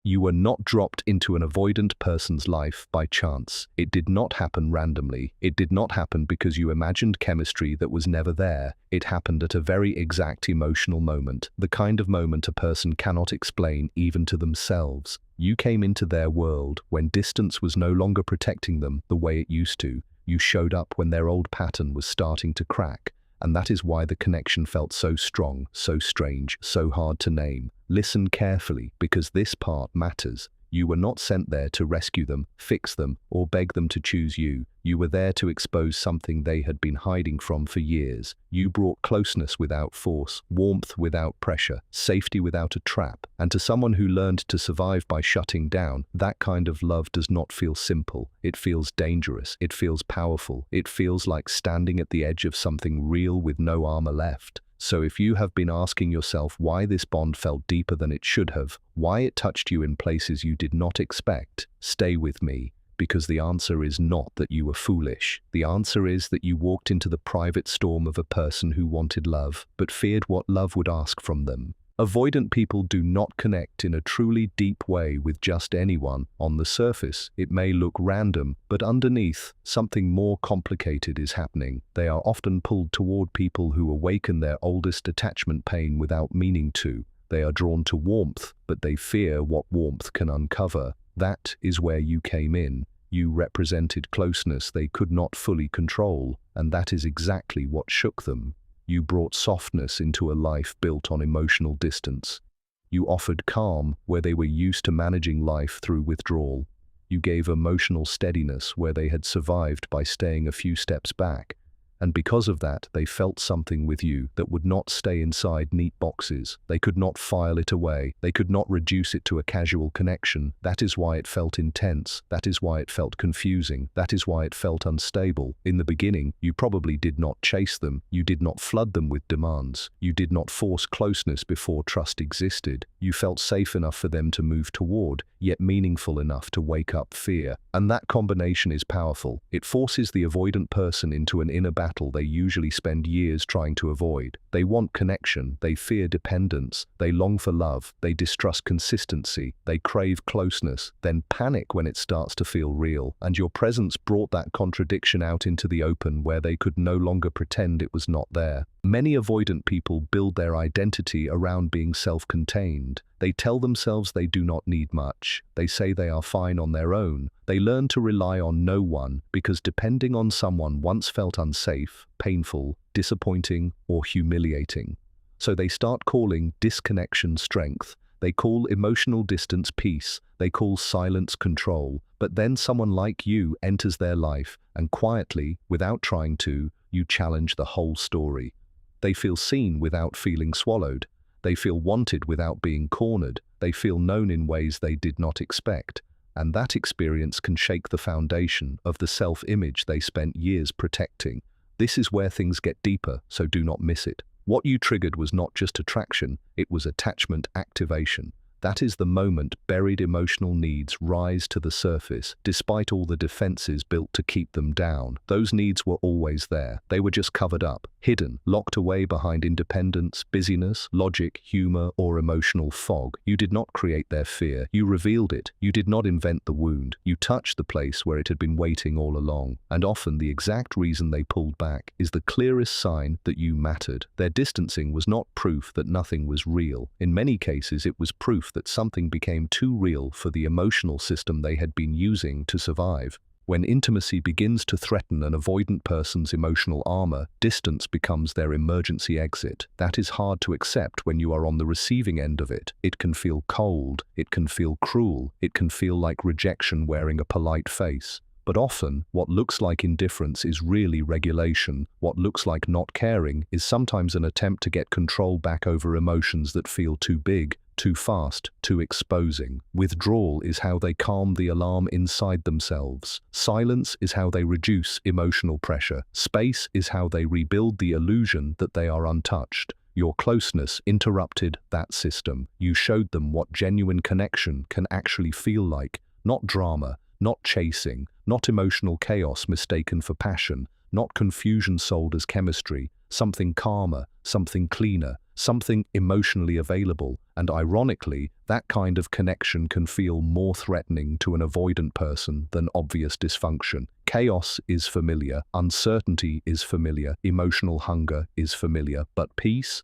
You were not dropped into an avoidant person's life by chance. It did not happen randomly. It did not happen because you imagined chemistry that was never there. It happened at a very exact emotional moment, the kind of moment a person cannot explain even to themselves. You came into their world when distance was no longer protecting them the way it used to. You showed up when their old pattern was starting to crack. And that is why the connection felt so strong, so strange, so hard to name. Listen carefully, because this part matters. You were not sent there to rescue them, fix them, or beg them to choose you. You were there to expose something they had been hiding from for years. You brought closeness without force, warmth without pressure, safety without a trap. And to someone who learned to survive by shutting down, that kind of love does not feel simple. It feels dangerous. It feels powerful. It feels like standing at the edge of something real with no armor left. So if you have been asking yourself why this bond felt deeper than it should have, why it touched you in places you did not expect, stay with me, because the answer is not that you were foolish. The answer is that you walked into the private storm of a person who wanted love, but feared what love would ask from them. Avoidant people do not connect in a truly deep way with just anyone. On the surface, it may look random, but underneath, something more complicated is happening. They are often pulled toward people who awaken their oldest attachment pain without meaning to. They are drawn to warmth, but they fear what warmth can uncover. That is where you came in. You represented closeness they could not fully control, and that is exactly what shook them. You brought softness into a life built on emotional distance. You offered calm where they were used to managing life through withdrawal. You gave emotional steadiness where they had survived by staying a few steps back. And because of that, they felt something with you that would not stay inside neat boxes. They could not file it away. They could not reduce it to a casual connection. That is why it felt intense. That is why it felt confusing. That is why it felt unstable. In the beginning, you probably did not chase them. You did not flood them with demands. You did not force closeness before trust existed. You felt safe enough for them to move toward, yet meaningful enough to wake up fear. And that combination is powerful. It forces the avoidant person into an inner battle they usually spend years trying to avoid. They want connection, they fear dependence, they long for love, they distrust consistency, they crave closeness, then panic when it starts to feel real. And your presence brought that contradiction out into the open where they could no longer pretend it was not there. Many avoidant people build their identity around being self-contained. They tell themselves they do not need much. They say they are fine on their own. They learn to rely on no one because depending on someone once felt unsafe, painful, disappointing, or humiliating. So they start calling disconnection strength. They call emotional distance peace. They call silence control. But then someone like you enters their life and quietly, without trying to, you challenge the whole story. They feel seen without feeling swallowed. They feel wanted without being cornered. They feel known in ways they did not expect. And that experience can shake the foundation of the self-image they spent years protecting. This is where things get deeper, so do not miss it. What you triggered was not just attraction, it was attachment activation. That is the moment buried emotional needs rise to the surface, despite all the defenses built to keep them down. Those needs were always there. They were just covered up, hidden, locked away behind independence, busyness, logic, humor, or emotional fog. You did not create their fear. You revealed it. You did not invent the wound. You touched the place where it had been waiting all along. And often the exact reason they pulled back is the clearest sign that you mattered. Their distancing was not proof that nothing was real. In many cases, it was proof that something became too real for the emotional system they had been using to survive. When intimacy begins to threaten an avoidant person's emotional armor, distance becomes their emergency exit. That is hard to accept when you are on the receiving end of it. It can feel cold, it can feel cruel, it can feel like rejection wearing a polite face. But often, what looks like indifference is really regulation. What looks like not caring is sometimes an attempt to get control back over emotions that feel too big, too fast, too exposing. Withdrawal is how they calm the alarm inside themselves. Silence is how they reduce emotional pressure. Space is how they rebuild the illusion that they are untouched. Your closeness interrupted that system. You showed them what genuine connection can actually feel like. Not drama, not chasing, not emotional chaos mistaken for passion, not confusion sold as chemistry, something calmer, something cleaner, something emotionally available. And ironically, that kind of connection can feel more threatening to an avoidant person than obvious dysfunction. Chaos is familiar, uncertainty is familiar, emotional hunger is familiar, but peace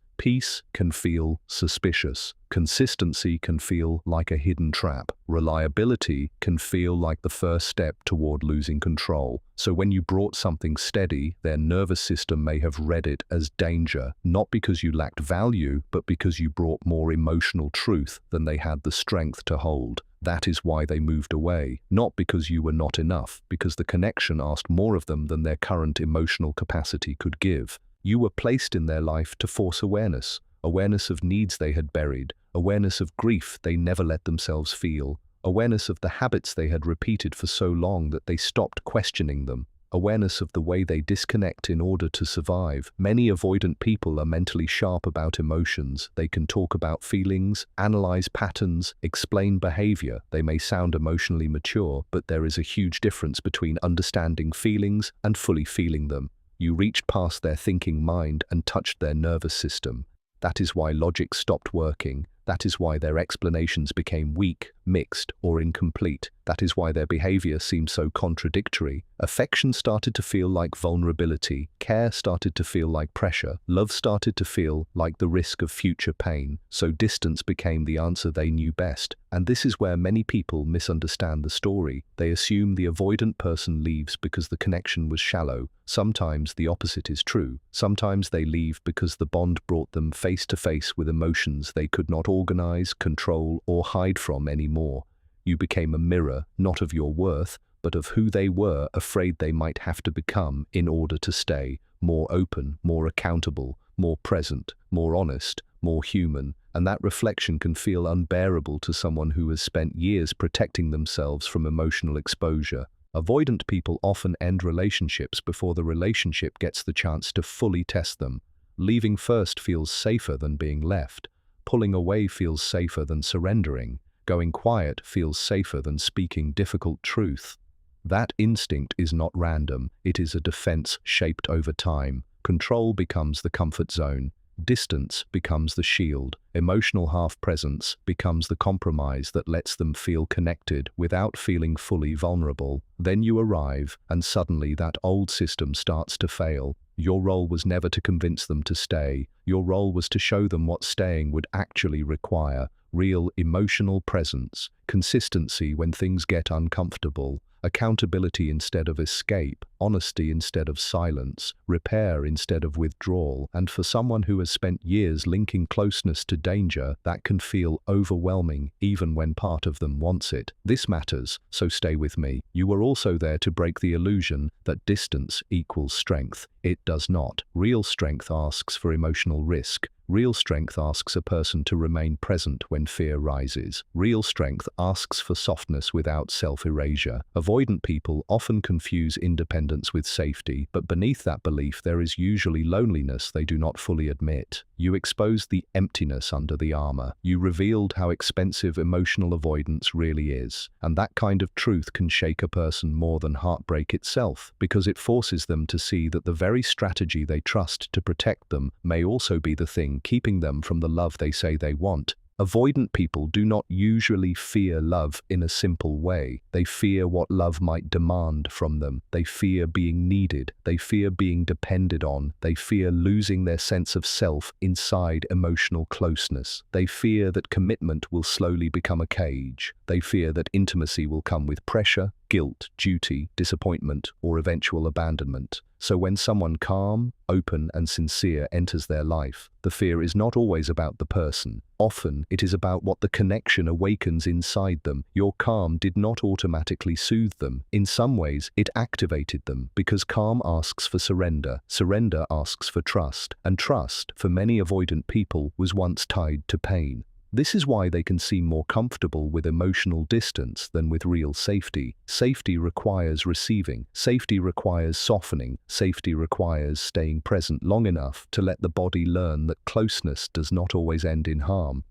can feel suspicious. Consistency can feel like a hidden trap. Reliability can feel like the first step toward losing control. So when you brought something steady, their nervous system may have read it as danger, not because you lacked value, but because you brought more emotional truth than they had the strength to hold. That is why they moved away, not because you were not enough, because the connection asked more of them than their current emotional capacity could give. You were placed in their life to force awareness of needs they had buried, awareness of grief they never let themselves feel, awareness of the habits they had repeated for so long that they stopped questioning them, awareness of the way they disconnect in order to survive. Many avoidant people are mentally sharp about emotions. They can talk about feelings, analyze patterns, explain behavior. They may sound emotionally mature, but there is a huge difference between understanding feelings and fully feeling them. You reached past their thinking mind and touched their nervous system. That is why logic stopped working. That is why their explanations became weak, mixed, or incomplete. That is why their behavior seemed so contradictory. Affection started to feel like vulnerability. Care started to feel like pressure. Love started to feel like the risk of future pain. So distance became the answer they knew best. And this is where many people misunderstand the story. They assume the avoidant person leaves because the connection was shallow. Sometimes the opposite is true. Sometimes they leave because the bond brought them face to face with emotions they could not organize, control, or hide from anymore. You became a mirror, not of your worth, but of who they were afraid they might have to become in order to stay. More open, more accountable, more present, more honest, more human. And that reflection can feel unbearable to someone who has spent years protecting themselves from emotional exposure. Avoidant people often end relationships before the relationship gets the chance to fully test them. Leaving first feels safer than being left. Pulling away feels safer than surrendering. Going quiet feels safer than speaking difficult truth. That instinct is not random. It is a defense shaped over time. Control becomes the comfort zone. Distance becomes the shield. Emotional half-presence becomes the compromise that lets them feel connected without feeling fully vulnerable. Then you arrive, and suddenly that old system starts to fail. Your role was never to convince them to stay. Your role was to show them what staying would actually require. Real emotional presence, consistency when things get uncomfortable, accountability instead of escape, honesty instead of silence, repair instead of withdrawal. And for someone who has spent years linking closeness to danger, that can feel overwhelming even when part of them wants it. This matters, so stay with me. You were also there to break the illusion that distance equals strength. It does not. Real strength asks for emotional risk. Real strength asks a person to remain present when fear rises. Real strength asks for softness without self-erasure. Avoidant people often confuse independence with safety, but beneath that belief there is usually loneliness they do not fully admit. You exposed the emptiness under the armor. You revealed how expensive emotional avoidance really is. And that kind of truth can shake a person more than heartbreak itself, because it forces them to see that the very strategy they trust to protect them may also be the thing keeping them from the love they say they want. Avoidant people do not usually fear love in a simple way. They fear what love might demand from them. They fear being needed. They fear being depended on. They fear losing their sense of self inside emotional closeness. They fear that commitment will slowly become a cage. They fear that intimacy will come with pressure, guilt, duty, disappointment, or eventual abandonment. So when someone calm, open, and sincere enters their life, the fear is not always about the person. Often, it is about what the connection awakens inside them. Your calm did not automatically soothe them. In some ways, it activated them, because calm asks for surrender. Surrender asks for trust. And trust, for many avoidant people, was once tied to pain. This is why they can seem more comfortable with emotional distance than with real safety. Safety requires receiving. Safety requires softening. Safety requires staying present long enough to let the body learn that closeness does not always end in harm.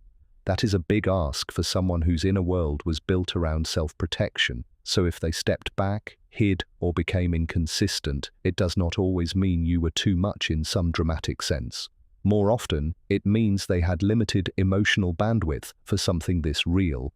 That is a big ask for someone whose inner world was built around self-protection. So if they stepped back, hid, or became inconsistent, it does not always mean you were too much in some dramatic sense. More often, it means they had limited emotional bandwidth for something this real.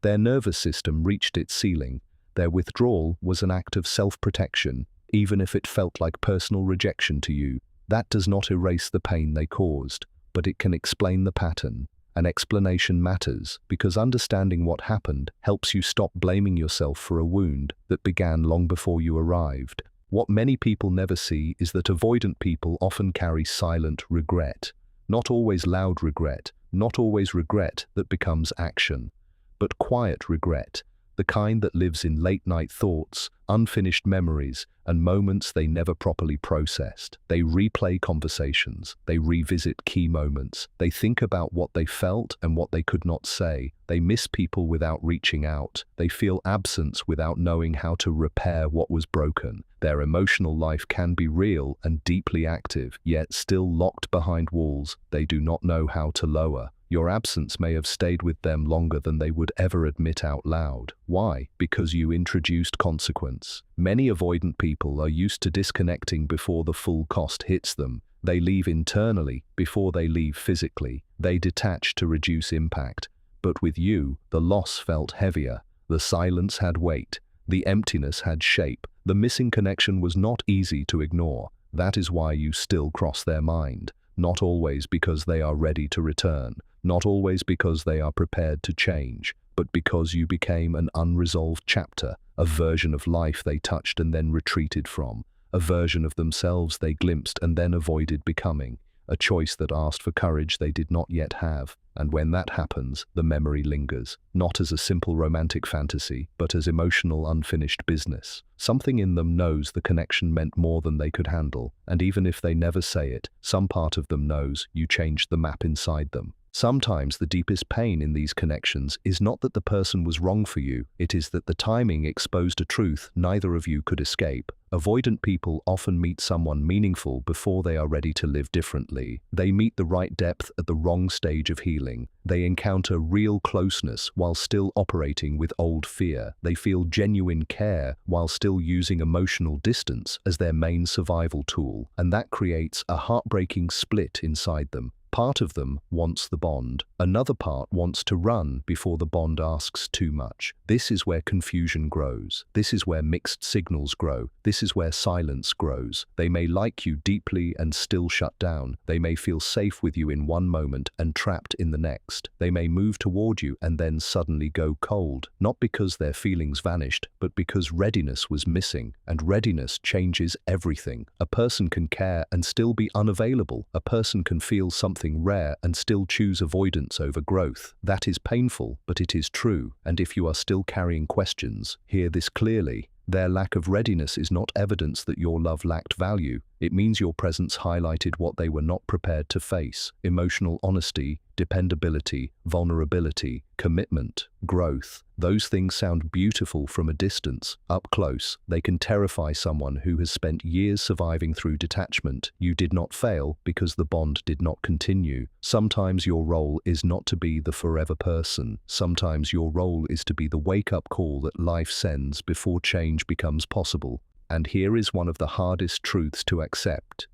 Their nervous system reached its ceiling. Their withdrawal was an act of self-protection, even if it felt like personal rejection to you. That does not erase the pain they caused, but it can explain the pattern. An explanation matters because understanding what happened helps you stop blaming yourself for a wound that began long before you arrived. What many people never see is that avoidant people often carry silent regret. Not always loud regret, not always regret that becomes action, but quiet regret, the kind that lives in late-night thoughts, unfinished memories, and moments they never properly processed. They replay conversations, they revisit key moments, they think about what they felt and what they could not say. They miss people without reaching out. They feel absence without knowing how to repair what was broken. Their emotional life can be real and deeply active, yet still locked behind walls they do not know how to lower. Your absence may have stayed with them longer than they would ever admit out loud. Why? Because you introduced consequence. Many avoidant people are used to disconnecting before the full cost hits them. They leave internally before they leave physically. They detach to reduce impact. But with you, the loss felt heavier. The silence had weight. The emptiness had shape. The missing connection was not easy to ignore. That is why you still cross their mind. Not always because they are ready to return. Not always because they are prepared to change, but because you became an unresolved chapter, a version of life they touched and then retreated from, a version of themselves they glimpsed and then avoided becoming, a choice that asked for courage they did not yet have. And when that happens, the memory lingers, not as a simple romantic fantasy, but as emotional unfinished business. Something in them knows the connection meant more than they could handle, and even if they never say it, some part of them knows you changed the map inside them. Sometimes the deepest pain in these connections is not that the person was wrong for you, it is that the timing exposed a truth neither of you could escape. Avoidant people often meet someone meaningful before they are ready to live differently. They meet the right depth at the wrong stage of healing. They encounter real closeness while still operating with old fear. They feel genuine care while still using emotional distance as their main survival tool, and that creates a heartbreaking split inside them. Part of them wants the bond. Another part wants to run before the bond asks too much. This is where confusion grows. This is where mixed signals grow. This is where silence grows. They may like you deeply and still shut down. They may feel safe with you in one moment and trapped in the next. They may move toward you and then suddenly go cold. Not because their feelings vanished, but because readiness was missing. And readiness changes everything. A person can care and still be unavailable. A person can feel something rare and still choose avoidance over growth. That is painful, but it is true. And if you are still carrying questions, hear this clearly. Their lack of readiness is not evidence that your love lacked value. It means your presence highlighted what they were not prepared to face: emotional honesty, dependability, vulnerability, commitment, growth. Those things sound beautiful from a distance. Up close, they can terrify someone who has spent years surviving through detachment. You did not fail because the bond did not continue. Sometimes your role is not to be the forever person. Sometimes your role is to be the wake-up call that life sends before change becomes possible. And here is one of the hardest truths to accept.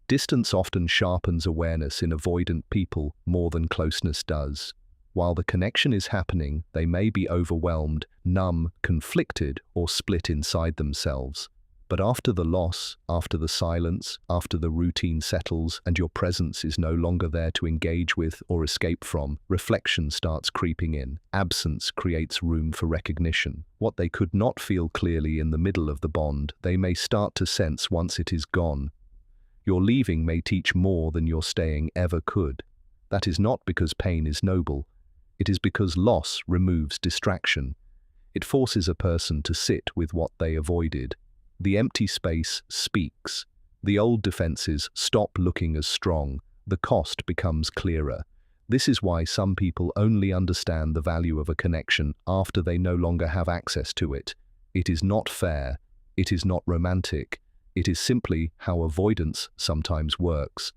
Distance often sharpens awareness in avoidant people more than closeness does. While the connection is happening, they may be overwhelmed, numb, conflicted, or split inside themselves. But after the loss, after the silence, after the routine settles and your presence is no longer there to engage with or escape from, reflection starts creeping in. Absence creates room for recognition. What they could not feel clearly in the middle of the bond, they may start to sense once it is gone. Your leaving may teach more than your staying ever could. That is not because pain is noble. It is because loss removes distraction. It forces a person to sit with what they avoided. The empty space speaks. The old defenses stop looking as strong. The cost becomes clearer. This is why some people only understand the value of a connection after they no longer have access to it. It is not fair. It is not romantic. It is simply how avoidance sometimes works.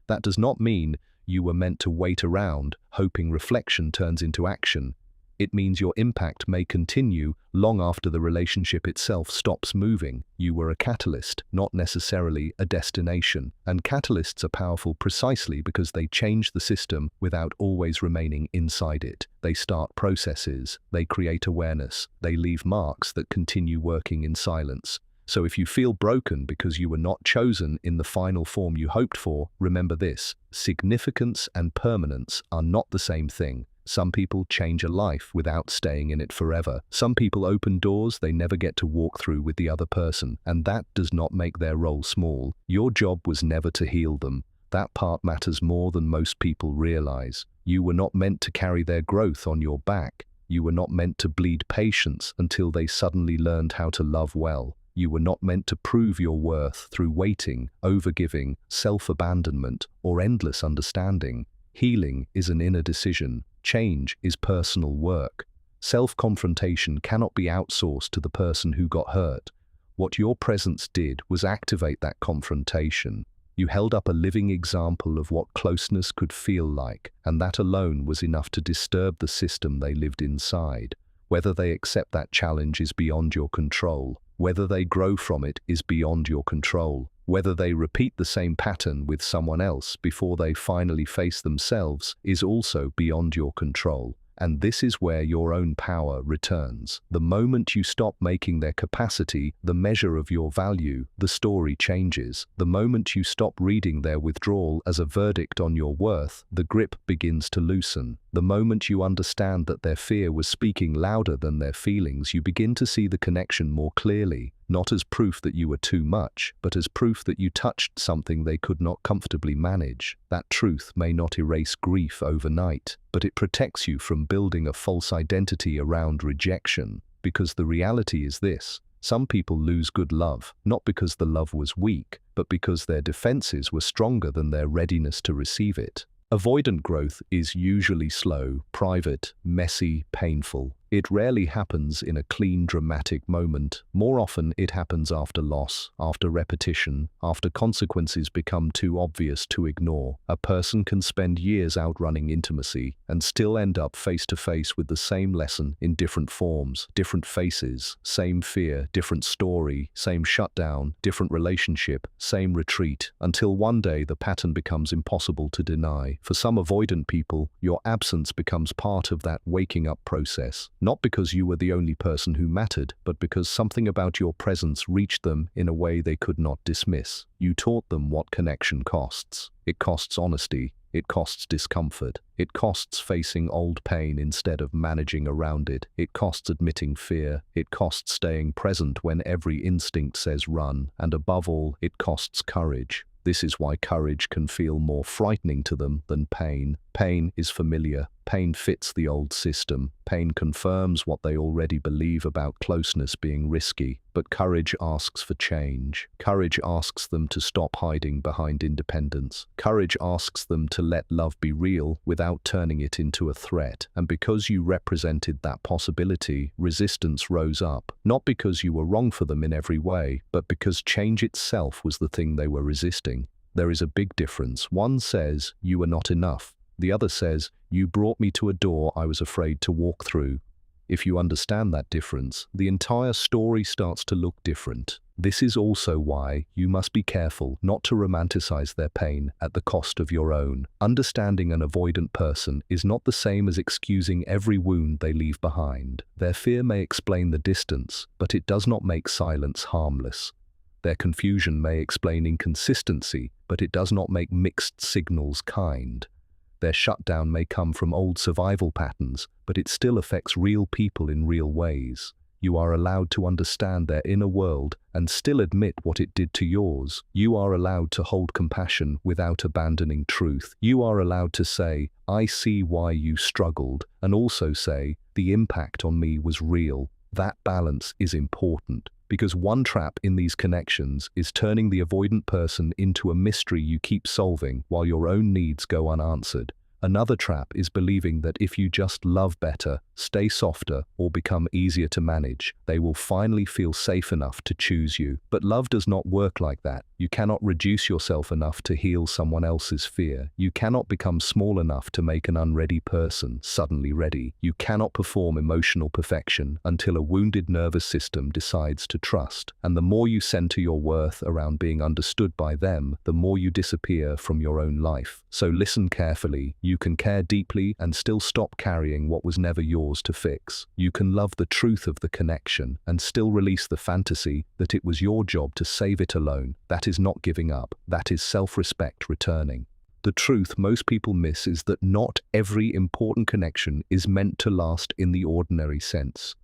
That does not mean you were meant to wait around, hoping reflection turns into action. It means your impact may continue long after the relationship itself stops moving. You were a catalyst, not necessarily a destination. And catalysts are powerful precisely because they change the system without always remaining inside it. They start processes, they create awareness, they leave marks that continue working in silence. So if you feel broken because you were not chosen in the final form you hoped for, remember this: significance and permanence are not the same thing. Some people change a life without staying in it forever. Some people open doors they never get to walk through with the other person, and that does not make their role small. Your job was never to heal them. That part matters more than most people realize. You were not meant to carry their growth on your back. You were not meant to bleed patience until they suddenly learned how to love well. You were not meant to prove your worth through waiting, overgiving, self-abandonment, or endless understanding. Healing is an inner decision. Change is personal work. Self-confrontation cannot be outsourced to the person who got hurt. What your presence did was activate that confrontation. You held up a living example of what closeness could feel like, and that alone was enough to disturb the system they lived inside. Whether they accept that challenge is beyond your control. Whether they grow from it is beyond your control. Whether they repeat the same pattern with someone else before they finally face themselves is also beyond your control. And this is where your own power returns. The moment you stop making their capacity the measure of your value, the story changes. The moment you stop reading their withdrawal as a verdict on your worth, the grip begins to loosen. The moment you understand that their fear was speaking louder than their feelings, you begin to see the connection more clearly. Not as proof that you were too much, but as proof that you touched something they could not comfortably manage. That truth may not erase grief overnight, but it protects you from building a false identity around rejection. Because the reality is this: some people lose good love, not because the love was weak, but because their defenses were stronger than their readiness to receive it. Avoidant growth is usually slow, private, messy, painful. It rarely happens in a clean, dramatic moment. More often, it happens after loss, after repetition, after consequences become too obvious to ignore. A person can spend years outrunning intimacy and still end up face to face with the same lesson in different forms, different faces, same fear, different story, same shutdown, different relationship, same retreat, until one day the pattern becomes impossible to deny. For some avoidant people, your absence becomes part of that waking up process. Not because you were the only person who mattered, but because something about your presence reached them in a way they could not dismiss. You taught them what connection costs. It costs honesty. It costs discomfort. It costs facing old pain instead of managing around it. It costs admitting fear. It costs staying present when every instinct says run. And above all, it costs courage. This is why courage can feel more frightening to them than pain. Pain is familiar. Pain fits the old system. Pain confirms what they already believe about closeness being risky. But courage asks for change. Courage asks them to stop hiding behind independence. Courage asks them to let love be real without turning it into a threat. And because you represented that possibility, resistance rose up. Not because you were wrong for them in every way, but because change itself was the thing they were resisting. There is a big difference. One says, "You are not enough." The other says, "You brought me to a door I was afraid to walk through." If you understand that difference, the entire story starts to look different. This is also why you must be careful not to romanticize their pain at the cost of your own. Understanding an avoidant person is not the same as excusing every wound they leave behind. Their fear may explain the distance, but it does not make silence harmless. Their confusion may explain inconsistency, but it does not make mixed signals kind. Their shutdown may come from old survival patterns, but it still affects real people in real ways. You are allowed to understand their inner world and still admit what it did to yours. You are allowed to hold compassion without abandoning truth. You are allowed to say, "I see why you struggled," and also say, "The impact on me was real." That balance is important, because one trap in these connections is turning the avoidant person into a mystery you keep solving while your own needs go unanswered. Another trap is believing that if you just love better, stay softer, or become easier to manage, they will finally feel safe enough to choose you. But love does not work like that. You cannot reduce yourself enough to heal someone else's fear. You cannot become small enough to make an unready person suddenly ready. You cannot perform emotional perfection until a wounded nervous system decides to trust. And the more you center your worth around being understood by them, the more you disappear from your own life. So listen carefully. You can care deeply and still stop carrying what was never yours to fix. You can love the truth of the connection and still release the fantasy that it was your job to save it alone. That is not giving up. That is self-respect returning. The truth most people miss is that not every important connection is meant to last in the ordinary sense.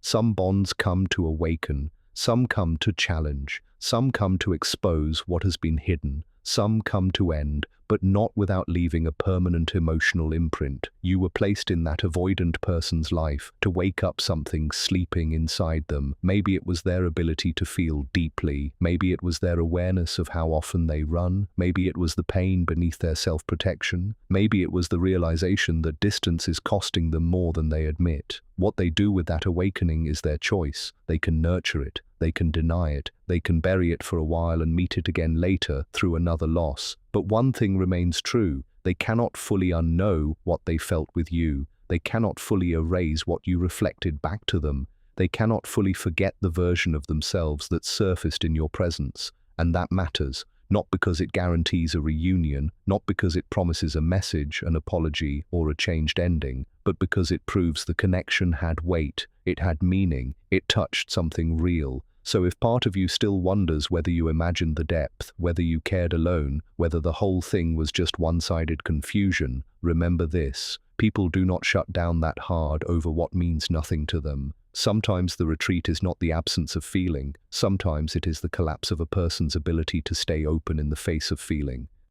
Some bonds come to awaken, some come to challenge, some come to expose what has been hidden, some come to end, but not without leaving a permanent emotional imprint. You were placed in that avoidant person's life to wake up something sleeping inside them. Maybe it was their ability to feel deeply. Maybe it was their awareness of how often they run. Maybe it was the pain beneath their self-protection. Maybe it was the realization that distance is costing them more than they admit. What they do with that awakening is their choice. They can nurture it. They can deny it. They can bury it for a while and meet it again later through another loss. But one thing remains true. They cannot fully unknow what they felt with you. They cannot fully erase what you reflected back to them. They cannot fully forget the version of themselves that surfaced in your presence. And that matters. Not because it guarantees a reunion, not because it promises a message, an apology, or a changed ending, but because it proves the connection had weight, it had meaning, it touched something real. So if part of you still wonders whether you imagined the depth, whether you cared alone, whether the whole thing was just one-sided confusion, remember this: people do not shut down that hard over what means nothing to them. Sometimes the retreat is not the absence of feeling. Sometimes it is the collapse of a person's ability to stay open in the face of feeling.